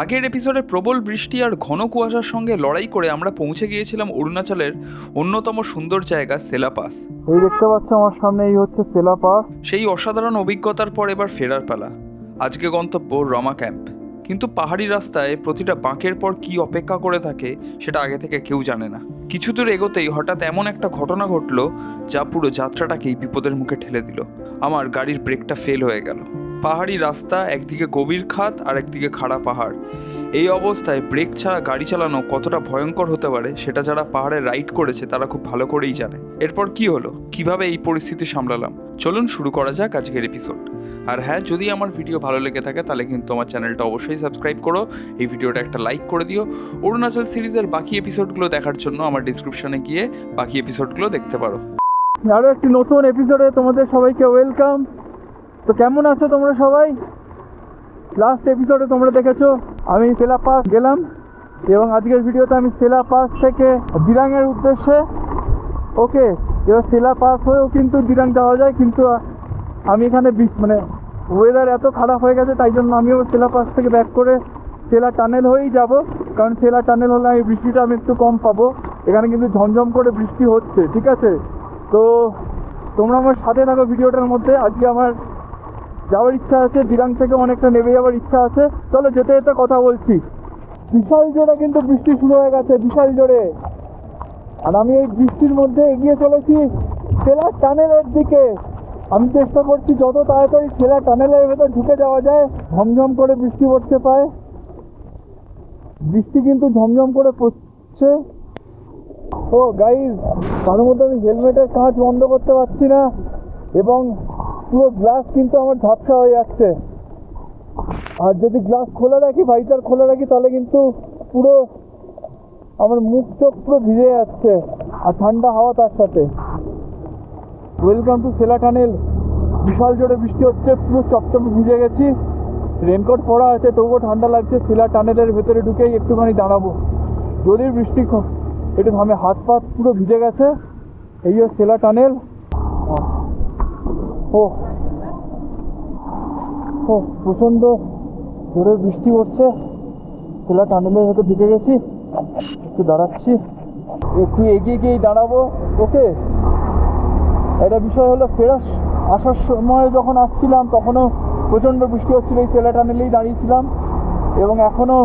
আগের এপিসোডে প্রবল বৃষ্টি আর ঘন কুয়াশার সঙ্গে লড়াই করে আমরা পৌঁছে গিয়েছিলাম অরুণাচলের অন্যতম সুন্দর জায়গা সেলা পাস। এই দেখতে পাচ্ছ আমার সামনে, এই হচ্ছে সেলা পাস। সেই অসাধারণ অভিজ্ঞতার পর এবার ফেরার পালা। আজকে গন্তব্য রমা ক্যাম্প। কিন্তু পাহাড়ি রাস্তায় প্রতিটা বাঁকের পর কি অপেক্ষা করে থাকে সেটা আগে থেকে কেউ জানে না। কিছু দূর এগোতেই হঠাৎ এমন একটা ঘটনা ঘটলো যা পুরো যাত্রাটাকেই বিপদের মুখে ঠেলে দিল। আমার গাড়ির ব্রেকটা ফেল হয়ে গেল। পাহাড়ি রাস্তা, একদিকে গভীর খাদ আর একদিকে খাড়া পাহাড়। এই অবস্থায় ব্রেক ছাড়া গাড়ি চালানো কতটা ভয়ঙ্কর হতে পারে সেটা যারা পাহাড়ে রাইড করেছে তারা খুব ভালো করেই জানে। এরপর কি হলো, কিভাবে এই পরিস্থিতি সামলালাম, চলুন শুরু করা যাক আজকের এপিসোড। আর হ্যাঁ, যদি আমার ভিডিও ভালো লেগে থাকে তাহলে কিন্তু আমার চ্যানেলটা অবশ্যই সাবস্ক্রাইব করো, এই ভিডিওটা একটা লাইক করে দিও। অরুণাচল সিরিজের বাকি এপিসোডগুলো দেখার জন্য আমার ডিসক্রিপশনে গিয়ে বাকি এপিসোডগুলো দেখতে পারো। আরও একটি নতুন এপিসোডে তোমাদের সবাইকে ওয়েলকাম। তো কেমন আছো তোমরা সবাই? লাস্ট এপিসোডে তোমরা দেখেছো আমি সেলা পাস গেলাম, এবং আজকের ভিডিওতে আমি সেলা পাস থেকে দিরাংয়ের উদ্দেশ্যে। ওকে, এবার সেলা পাস হয়েও কিন্তু দিরাং যাওয়া যায়, কিন্তু আমি এখানে ওয়েদার এত খারাপ হয়ে গেছে, তাই জন্য আমিও সেলা পাস থেকে ব্যাক করে সেলা টানেল হয়েই যাব। কারণ সেলা টানেল হলে আমি বৃষ্টিটা আমি একটু কম পাবো। এখানে কিন্তু ঝমঝম করে বৃষ্টি হচ্ছে, ঠিক আছে? তো তোমরা আমার সাথে থাকো ভিডিওটার মধ্যে। আজকে আমার যাওয়ার ইচ্ছা আছে, দিরাং থেকে অনেকটা নেমে যাওয়ার ইচ্ছা আছে। চলো যেতে যেতে কথা বলছি। বিশাল জোরে কিন্তু বৃষ্টি শুরু হয়ে গেছে, বিশাল জোরে। আর আমি এই বৃষ্টির মধ্যে এগিয়ে চলেছি সেলা টানেলের দিকে। আমি চেষ্টা করছি যত তাড়াতাড়ি সেলা টানেলের ভেতর ঢুকে যাওয়া যায়। ঝমঝম করে বৃষ্টি পড়ছে, পায় বৃষ্টি কিন্তু ঝমঝম করে পড়ছে। ও গাইজ, তার মধ্যে আমি হেলমেটের কাঁচ বন্ধ করতে পারছি না, এবং পুরো গ্লাস কিন্তু আমার ঝাপসা হয়ে যাচ্ছে। আর যদি গ্লাস খোলা রাখি, ভাইজার খোলা রাখি, তাহলে কিন্তু পুরো আমার মুখ চোখ পুরো ভিজে যাচ্ছে, আর ঠান্ডা হাওয়া তার সাথে। Welcome to Sela tunnel. বিশাল জোরে বৃষ্টি হচ্ছে, পুরো চপচপে ভিজে গেছি। রেনকোট পরা আছে, তবুও ঠান্ডা লাগছে। সেলা টানেলের ভেতরে ঢুকেই একটুখানি দাঁড়াবো, যদি বৃষ্টি একটু থামে। হাত পা পুরো ভিজে গেছে। এই সেলা টানেল। ও ও প্রচণ্ড জোরে বৃষ্টি পড়ছে। সেলা টানেলের ভেতর ঢুকে গেছি, একটু দাঁড়াচ্ছি, একটু এগিয়ে গিয়েই দাঁড়াবো। ওকে, একটা বিষয় হলো, আসার সময় যখন আসছিলাম তখনও প্রচণ্ড বৃষ্টি হচ্ছিল, এই সেলা টানেলেই দাঁড়িয়েছিলাম, এবং এখনও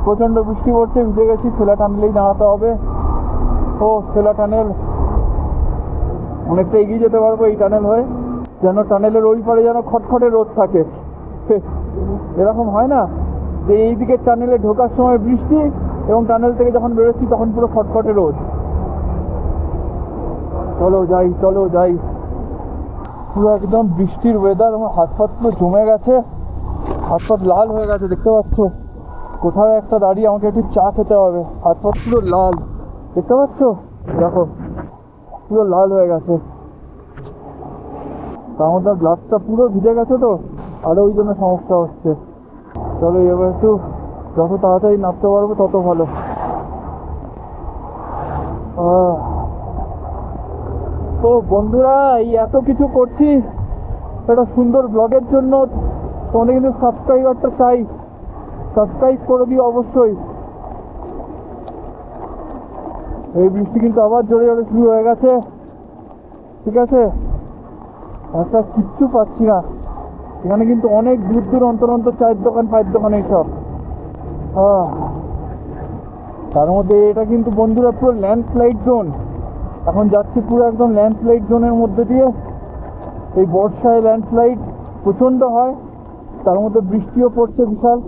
প্রচণ্ড বৃষ্টি পড়ছে, ভিজে গেছি। সেলা টানেলেই দাঁড়াতে হবে। ও সেলা টানেল, অনেকটা এগিয়ে যেতে পারবো এই টানেল হয়ে। যেন টানেলের ওই পারে যেন খটখটে রোদ থাকে। এরকম হয় না যে এই দিকের টানেলে ঢোকার সময় বৃষ্টি, এবং টানেল থেকে যখন বেরোচ্ছি তখন পুরো খটখটে রোদ। চলো যাই, চলো যাই। পুরো একদম বৃষ্টির ওয়েদার। আমার হাত পাত পুরো জমে গেছে, হাত পাত লাল হয়ে গেছে, দেখতে পাচ্ছ? কোথাও একটা দাঁড়িয়ে আমাকে একটু চা খেতে হবে। হাত পাত পুরো লাল, দেখতে পাচ্ছ? দেখো, পুরো লাল হয়ে গেছে। তার মধ্যে গ্লাসটা পুরো ভিজে গেছে, তো আরও ওই জন্য সমস্যা হচ্ছে। চলো এবার একটু যত তাড়াতাড়ি নামতে পারবো তত ভালো। তো বন্ধুরা, এই এত কিছু করছি একটা সুন্দর ব্লগের জন্য, তোমাদের কিন্তু সাবস্ক্রাইবারটা চাই। সাবস্ক্রাইব করে দিও অবশ্যই। এই বৃষ্টি কিন্তু আবার জোরে জোরে শুরু হয়ে গেছে, ঠিক আছে? একটা কিচ্ছু পাচ্ছি না। এখানে কিন্তু অনেক দূর দূর অন্তর অন্তর চায়ের দোকান, পায়ের দোকান, এইসব। তার মধ্যে এটা কিন্তু বন্ধুরা পুরো ল্যান্ডস্লাইড জোন। এখন যাচ্ছি পুরো একদম ল্যান্ডস্লাইড জোনের মধ্যে দিয়ে। এই বর্ষায় ল্যান্ডস্লাইড প্রচণ্ড হয়, তার মধ্যে বৃষ্টিও পড়ছে বিশাল।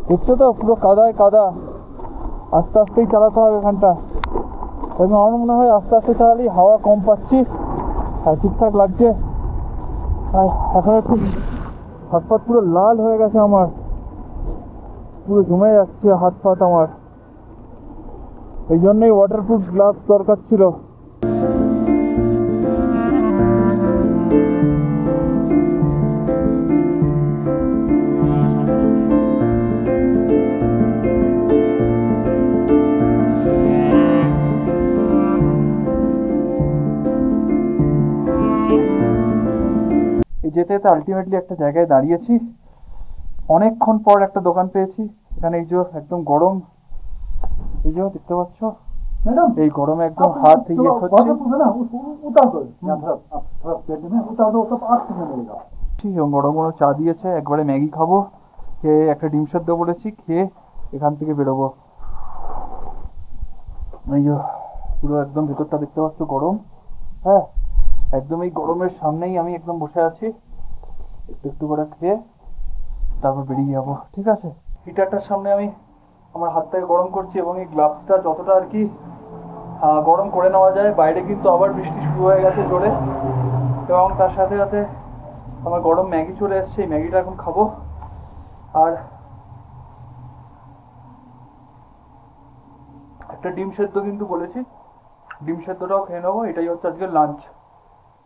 দেখছো তো, পুরো কাদায় কাদা। আস্তে আস্তেই চালাতে হবে এখানটা, এবং আমার মনে হয় আস্তে আস্তে চালালেই হাওয়া কম পাচ্ছি, আর ঠিকঠাক লাগছে। এখন একটু হাত পাত পুরো লাল হয়ে গেছে, আমার পুরো জমে যাচ্ছে হাত পাত আমার। এই জন্যই ওয়াটারপ্রুফ গ্লাস দরকার ছিল। যেতে যেতে আলটিমেটলি একটা জায়গায় দাঁড়িয়েছি, অনেকক্ষণ পর একটা দোকান পেয়েছি। এখানে এই যে একদম গরম, এই যে দেখতে পাচ্ছ मैडम এই গরমে একদম হাত ইয়ে হচ্ছে। ना उतार दो यहाँ थोड़ा पेट में उतार दो सब 8 में मिलेगा। বড় বড় চা দিয়েছে, একবারে ম্যাগি খাবো, খেয়ে একটা ডিম সেদ্ধ বলেছি, খেয়ে এখান থেকে বেরোবো। এই যে পুরো একদম ভেতরটা দেখতে পাচ্ছ গরম। হ্যাঁ, একদম এই গরমের সামনেই আমি একদম বসে আছি, একটু একটু করে খেয়ে তারপর বেরিয়ে যাবো। ঠিক আছে, হিটারটার সামনে আমি আমার হাতটাকে গরম করছি এবং এই গ্লাভসটা যতটা আর কি গরম করে নেওয়া যায়। বাইরে কিন্তু আবার বৃষ্টি শুরু হয়ে গেছে জোরে, এবং তার সাথে সাথে আমার গরম ম্যাগি চলে এসছে। এই ম্যাগিটা এখন খাবো, আর একটা ডিম সেদ্ধ কিন্তু বলেছি, ডিম সেদ্ধটাও খেয়ে নেবো। এটাই হচ্ছে আজকে লাঞ্চ।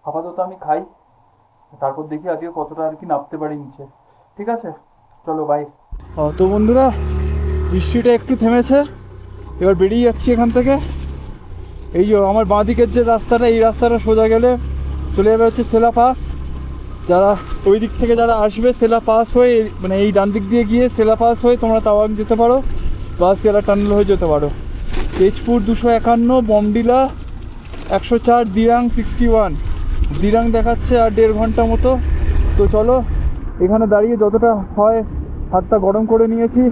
আপাতত আমি খাই, তারপর দেখি আজকে কতটা আর কি নামতে পারি নিচে। ঠিক আছে, চলো বাই। তো বন্ধুরা, বৃষ্টিটা একটু থেমেছে, এবার বেরিয়ে যাচ্ছি এখান থেকে। এই যে আমার বাঁ দিকের যে রাস্তাটা, এই রাস্তাটা সোজা গেলে চলে যাবে হচ্ছে সেলা পাস। যারা ওই দিক থেকে যারা আসবে সেলা পাস হয়ে, মানে এই ডান দিক দিয়ে গিয়ে সেলা পাস হয়ে তোমরা তাওয়াং যেতে পারো, বা সেলা টানেল হয়ে যেতে পারো। তেজপুর 251, বমডিলা 104, দিরাং 61। দিরাং দেখাচ্ছে আর 1.5 ঘন্টা মতো। তো চলো, এখানে দাঁড়িয়ে যতটা হয় হাতটা গরম করে নিয়েছি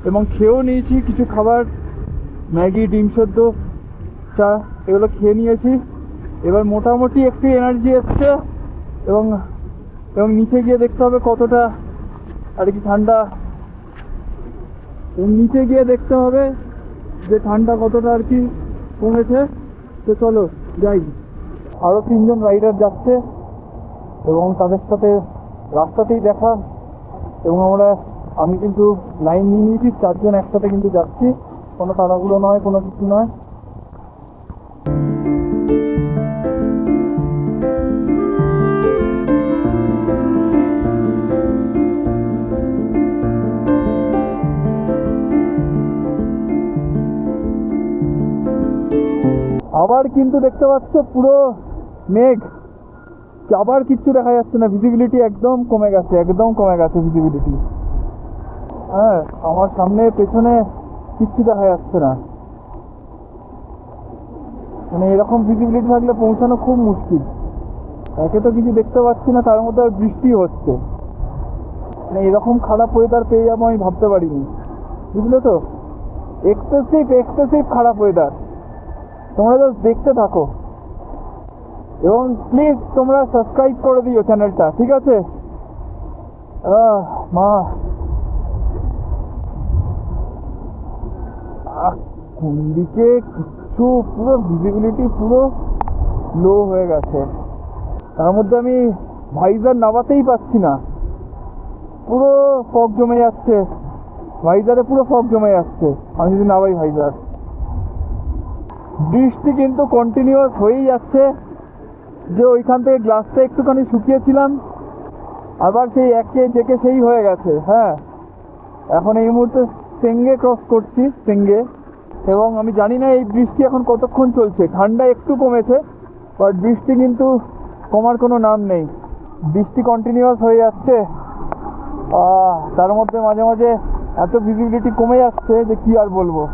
এবং খেয়েও নিয়েছি কিছু খাবার, ম্যাগি, ডিম সেদ্ধ, চা, এগুলো খেয়ে নিয়েছি। এবার মোটামুটি একটু এনার্জি এসছে, এবং এবং নিচে গিয়ে দেখতে হবে কতটা আর কি ঠান্ডা, এবং নিচে গিয়ে দেখতে হবে যে ঠান্ডা কতটা আর কি কমেছে। তো চলো যাই। আরও 3 জন রাইডার যাচ্ছে এবং তাদের সাথে রাস্তাতেই দেখা, এবং আমি কিন্তু লাইন নিয়ে নিয়েছি, 4 জন একসাথে কিন্তু যাচ্ছি, কোনো তাড়াহুড়ো নয়, কোনো কিছু নয়। আবার কিন্তু দেখতে পাচ্ছ পুরো মেঘ, আবার কিচ্ছু দেখা যাচ্ছে না, ভিজিবিলিটি একদম কমে গেছে, একদম কমে গেছে ভিজিবিলিটি। হ্যাঁ, আমার সামনে পেছনে কিচ্ছু দেখা যাচ্ছে না, মানে এরকম ভিজিবিলিটি থাকলে পৌঁছানো খুব মুশকিল। একে তো কিছু দেখতে পাচ্ছি না, তার মধ্যে আর বৃষ্টি হচ্ছে, মানে এরকম খারাপ ওয়েদার পেয়ে যাবো আমি ভাবতে পারিনি, বুঝলে তো। এক্সেসিভ খারাপ ওয়েদার। তোমরা জাস্ট দেখতে থাকো, এবং প্লিজ তোমরা সাবস্ক্রাইব করে দিও চ্যানেলটা, ঠিক আছে? মা, কোন দিকে কিচ্ছু, পুরো ভিজিবিলিটি পুরো লো হয়ে গেছে। তার মধ্যে আমি ভাইজার নামাতেই পাচ্ছি না, পুরো ফগ জমে যাচ্ছে ভাইজারে, পুরো ফগ জমে যাচ্ছে আমি যদি নামাই ভাইজার। বৃষ্টি কিন্তু কন্টিনিউয়াস হয়েই যাচ্ছে, যে ওইখান থেকে গ্লাসটা একটুখানি শুকিয়েছিলাম, আবার সেই একে জেকে সেই হয়ে গেছে। হ্যাঁ, এখন এই মুহূর্তে সেঙ্গে ক্রস করছি, সেঙ্গে, এবং আমি জানি না এই বৃষ্টি এখন কতক্ষণ চলছে। ঠান্ডা একটু কমেছে, বাট বৃষ্টি কিন্তু কমার কোনো নাম নেই, বৃষ্টি কন্টিনিউয়াস হয়ে যাচ্ছে। তার মধ্যে মাঝে মাঝে এত ভিজিবিলিটি কমে যাচ্ছে যে কি আর বলবো।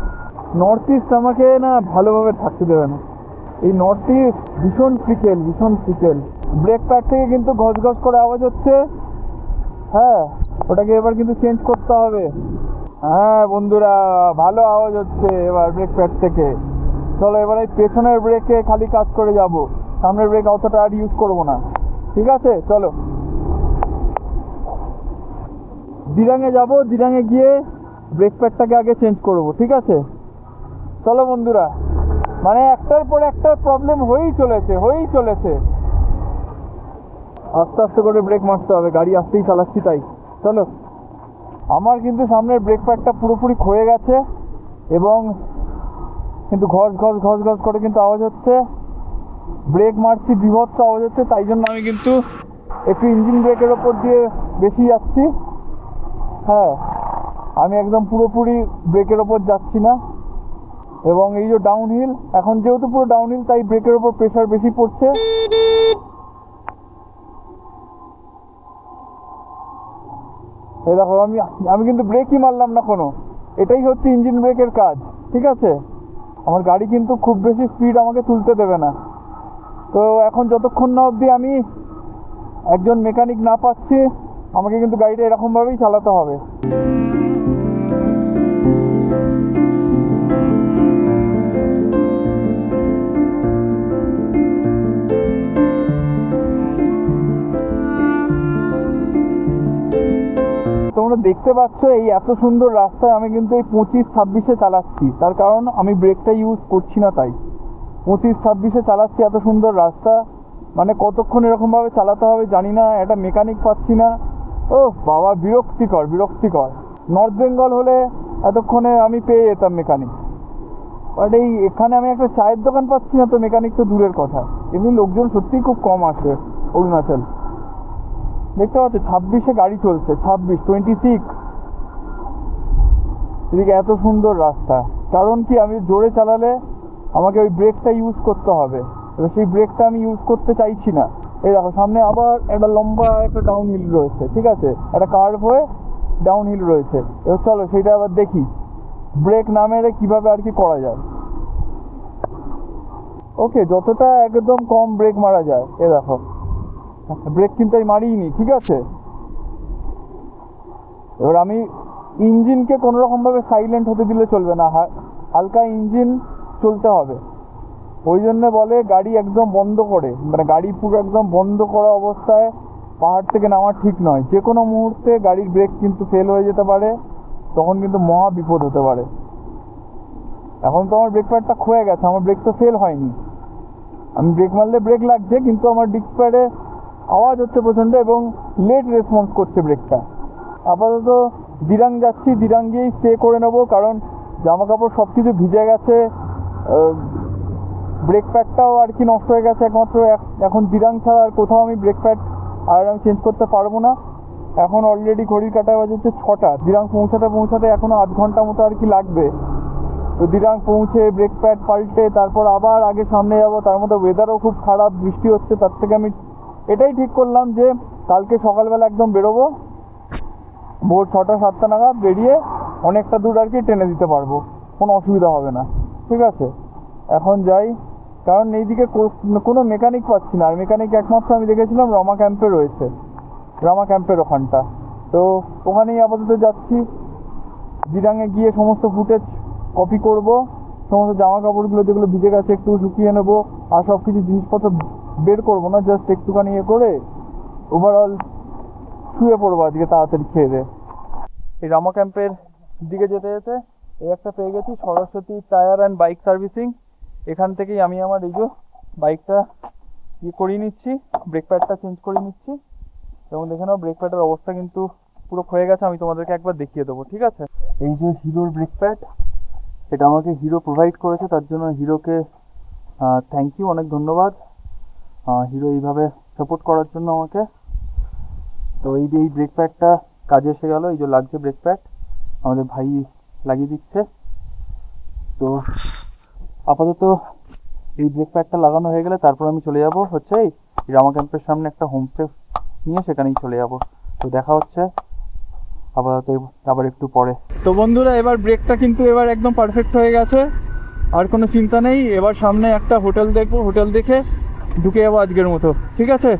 নর্থ ইস্ট আমাকে না ভালোভাবে থাকতে দেবে না। এই নর্থ ইস্ট ভীষণ ফ্রিকেল, ভীষণ ফ্রিকেল। ব্রেক প্যাড থেকে কিন্তু ঘস ঘস করে আওয়াজ হচ্ছে। হ্যাঁ, ওটাকে এবার কিন্তু চেঞ্জ করতে হবে। হ্যাঁ বন্ধুরা, ভালো আওয়াজ হচ্ছে এবার ব্রেক প্যাড থেকে। চলো এবার এই পেছনের ব্রেকে খালি কাজ করে যাব, সামনের ব্রেক অতটা আর ইউজ করবো না। ঠিক আছে, চলো দিরাঙে যাব, দিরাঙে গিয়ে ব্রেক প্যাডটাকে আগে চেঞ্জ করব। ঠিক আছে, চলো বন্ধুরা। মানে একটার পর একটা প্রবলেম হয়েই চলেছে। আস্তে আস্তে করে ব্রেক মারতে হবে, গাড়ি আস্তেই চালাচ্ছি তাই। চলো, আমার কিন্তু সামনের ব্রেক প্যাডটা পুরোপুরি ক্ষয়ে গেছে, এবং কিন্তু ঘস ঘস করে কিন্তু আওয়াজ হচ্ছে। ব্রেক মারছি, বিভৎস আওয়াজ হচ্ছে, তাই জন্য আমি কিন্তু একটু ইঞ্জিন ব্রেকের ওপর দিয়ে বেশি যাচ্ছি। হ্যাঁ, আমি একদম পুরোপুরি ব্রেকের ওপর যাচ্ছি না। এবং এই যে ডাউনহিল, এখন যেহেতু পুরো ডাউনহিল, তাই ব্রেকের ওপর প্রেশার বেশি পড়ছে। এই দেখো আমি কিন্তু ব্রেকই মারলাম না কোনো, এটাই হচ্ছে ইঞ্জিন ব্রেকের কাজ, ঠিক আছে। আমার গাড়ি কিন্তু খুব বেশি স্পিড আমাকে তুলতে দেবে না। তো এখন যতক্ষণ না অবধি আমি একজন মেকানিক না পাচ্ছি, আমাকে কিন্তু গাড়িটা এরকমভাবেই চালাতে হবে। তোমরা দেখতে পাচ্ছ এই এত সুন্দর রাস্তায় আমি কিন্তু এই 25-26-এ চালাচ্ছি, তার কারণ আমি ব্রেকটা ইউজ করছি না, তাই 25-26-এ চালাচ্ছি। এত সুন্দর রাস্তা, মানে কতক্ষণ এরকমভাবে চালাতে হবে জানি না, একটা মেকানিক পাচ্ছি না। ও বাবা, বিরক্তিকর বিরক্তিকর। নর্থ বেঙ্গল হলে এতক্ষণে আমি পেয়ে যেতাম মেকানিক, বাট এখানে আমি একটা চায়ের দোকান পাচ্ছি না, তো মেকানিক তো দূরের কথা। এমনি লোকজন সত্যিই খুব কম আসে অরুণাচল। দেখতে পাচ্ছ 26-এ গাড়ি চলছে, 26 এদিকে এত সুন্দর রাস্তা। কারণ কি, আমি জোরে চালালে আমাকে ওই ব্রেকটা ইউজ করতে হবে, এবার সেই ব্রেকটা আমি ইউজ করতে চাইছি না। এই দেখো সামনে আবার একটা লম্বা একটা ডাউন হিল রয়েছে, ঠিক আছে, একটা কার্ভ হয়ে ডাউন হিল রয়েছে। এবার চলো সেটা আবার দেখি ব্রেক না মেরে কীভাবে আর কি করা যায়। ওকে, যতটা একদম কম ব্রেক মারা যায়। এ দেখো ব্রেক কিন্তু আমি মারিনি, ঠিক আছে। এবার আমি ইঞ্জিনকে কোনো রকমভাবে সাইলেন্ট হতে দিলে চলবে না, হালকা ইঞ্জিন চলতে হবে। ওই জন্য বলে গাড়ি একদম বন্ধ করে, মানে গাড়ি পুরো একদম বন্ধ করা অবস্থায় পাহাড় থেকে নামা ঠিক নয়। যে কোনো মুহূর্তে গাড়ির ব্রেক কিন্তু ফেল হয়ে যেতে পারে, তখন কিন্তু মহা বিপদ হতে পারে। এখন তো আমার ব্রেক প্যাডটা ক্ষয়ে গেছে, আমার ব্রেক তো ফেল হয়নি। আমি ব্রেক মারলে ব্রেক লাগছে, কিন্তু আমার ডিস্ক প্যাডে আওয়াজ হচ্ছে প্রচণ্ড এবং লেট রেসপন্স করছে ব্রেকটা। আপাতত দিরাং যাচ্ছি, দিরাং গিয়েই স্টে করে নেবো, কারণ জামা কাপড় সব কিছু ভিজে গেছে, ব্রেক প্যাডটাও আর কি নষ্ট হয়ে গেছে। একমাত্র এখন দিরাং ছাড়া আর কোথাও আমি ব্রেক প্যাড আর আমি চেঞ্জ করতে পারবো না। এখন অলরেডি ঘড়ির কাঁটা বাজে হচ্ছে 6টা, দিরাং পৌঁছাতে এখনও আধ ঘন্টা মতো আর কি লাগবে। তো দিরাং পৌঁছে ব্রেক প্যাড পাল্টে তারপর আবার আগে সামনে যাবো। তার মধ্যে ওয়েদারও খুব খারাপ, বৃষ্টি হচ্ছে। তার থেকে আমি এটাই ঠিক করলাম যে কালকে সকালবেলা একদম বেরোবো, ভোর 6টা-7টা নাগাদ বেরিয়ে অনেকটা দূর আর কি টেনে দিতে পারবো, কোনো অসুবিধা হবে না, ঠিক আছে। এখন যাই, কারণ এইদিকে কোনো মেকানিক পাচ্ছি না। আর মেকানিক একমাত্র আমি দেখেছিলাম রমা ক্যাম্পে রয়েছে, রমা ক্যাম্পের ওখানটা। তো ওখানেই আপাতত যাচ্ছি। দিরাঙে গিয়ে সমস্ত ফুটেজ কপি করব, সমস্ত জামা কাপড়গুলো যেগুলো ভিজে গেছে একটু শুকিয়ে নেবো, আর সব কিছু জিনিসপত্র বের করবো না, জাস্ট একটুখানি ইয়ে করে ওভারঅল শুয়ে পড়বো আজকে তাড়াতাড়ি খেয়ে দিয়ে। এই রামা ক্যাম্পের দিকে যেতে যেতে এই একটা পেয়ে গেছি, Saraswati tyre and bike servicing. এখান থেকেই আমি আমার এই যে বাইকটা ইয়ে করিয়ে নিচ্ছি, ব্রেক প্যাডটা চেঞ্জ করে নিচ্ছি। এবং দেখে নাও ব্রেক প্যাডের অবস্থা কিন্তু পুরো ক্ষয়ে গেছে, আমি তোমাদেরকে একবার দেখিয়ে দেবো, ঠিক আছে। এই যে হিরোর ব্রেক প্যাড, এটা আমাকে হিরো প্রোভাইড করেছে, তার জন্য হিরোকে থ্যাংক ইউ, অনেক ধন্যবাদ হিরো এইভাবে সাপোর্ট করার জন্য আমাকে। তো এই যে এই ব্রেক প্যাডটা কাজে এসে গেল, এই যে লাগছে ব্রেক প্যাড, আমাদের ভাই লাগিয়ে দিচ্ছে। তো আপাতত এই ব্রেক প্যাডটা লাগানো হয়ে গেলে তারপর আমি চলে যাব হচ্ছে এই রামা ক্যাম্পের সামনে একটা হোমস্টে নিয়ে, সেখানেই চলে যাব। তো দেখা হচ্ছে আপাতত আবার একটু পরে। তো বন্ধুরা, এবার ব্রেকটা কিন্তু এবার একদম পারফেক্ট হয়ে গেছে, আর কোনো চিন্তা নেই। এবার সামনে একটা হোটেল দেখবো, হোটেল দেখে ঢুকে যাবো আজকের মতো, ঠিক আছে।